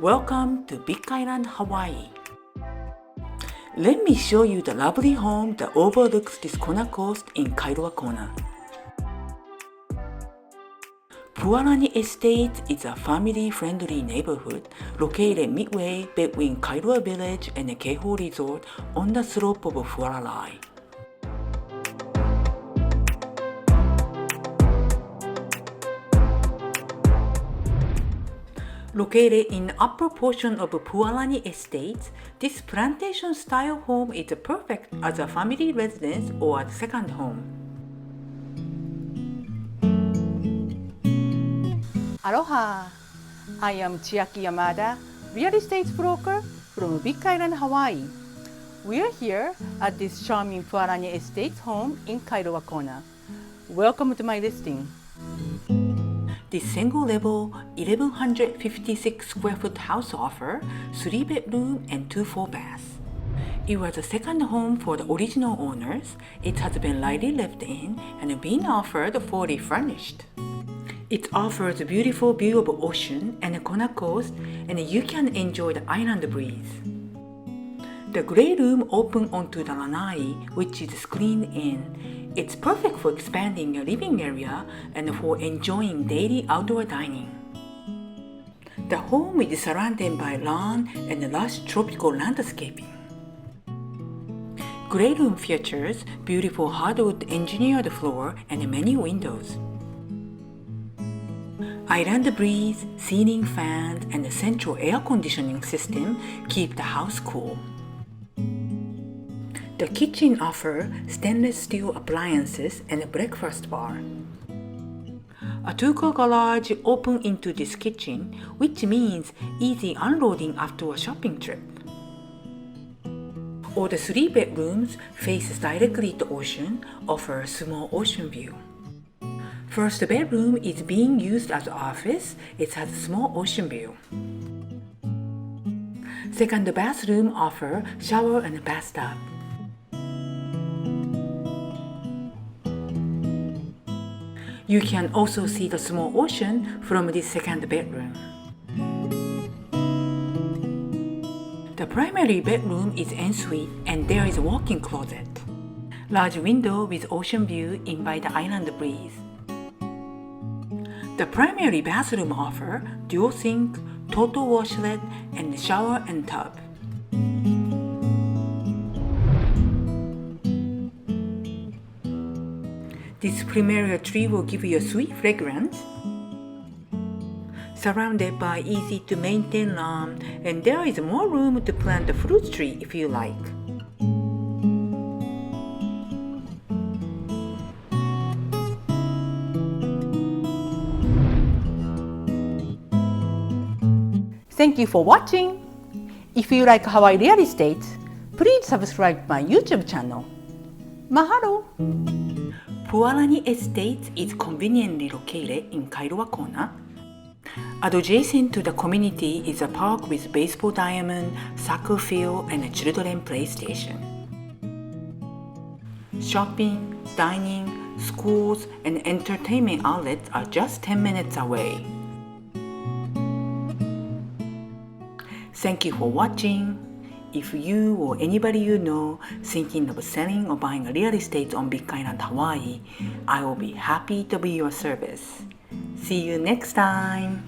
Welcome to Big Island, Hawaii. Let me show you the lovely home that overlooks this Kona Coast in Kailua, Kona. Pualani Estate is a family-friendly neighborhood located midway between Kailua Village and the Keho Resort on the slope of Pualani. Located in the upper portion of Pualani Estate, this plantation-style home is perfect as a family residence or a second home. Aloha! I am Chiaki Yamada, real estate broker from Big Island, Hawaii. We are here at this charming Pualani Estate home in Kailua, Kona. Welcome to my listing. This single-level 1,156 square foot house offers 3 bedrooms and 2 full baths. It was a second home for the original owners. It has been lightly left in and been offered fully furnished. It offers a beautiful view of the ocean and the Kona Coast, and you can enjoy the island breeze. The grey room opens onto the lanai, which is screened in. It's perfect for expanding your living area and for enjoying daily outdoor dining. The home is surrounded by lawn and lush tropical landscaping. Grey room features beautiful hardwood engineered floor and many windows. Island breeze, ceiling fans, and the central air conditioning system keep the house cool. The kitchen offers stainless steel appliances and a breakfast bar. A two-car garage opens into this kitchen, which means easy unloading after a shopping trip. All the 3 bedrooms face directly the ocean, offer a small ocean view. First bedroom is being used as an office. It has a small ocean view. Second bathroom offers shower and bathtub. You can also see the small ocean from this second bedroom. The primary bedroom is ensuite and there is a walk-in closet. Large window with ocean view invite the island breeze. The primary bathroom offers dual sink, total washlet, and shower and tub. This plumeria tree will give you a sweet fragrance. Surrounded by easy to maintain lawn, and there is more room to plant a fruit tree if you like. Thank you for watching. If you like Hawaii real estate, please subscribe my YouTube channel. Mahalo! Pualani Estate is conveniently located in Kailua, Kona. Adjacent to the community is a park with baseball diamond, soccer field, and a children play station. Shopping, dining, schools, and entertainment outlets are just 10 minutes away. Thank you for watching. If you or anybody you know thinking of selling or buying a real estate on Big Island, Hawaii, I will be happy to be your service. See you next time.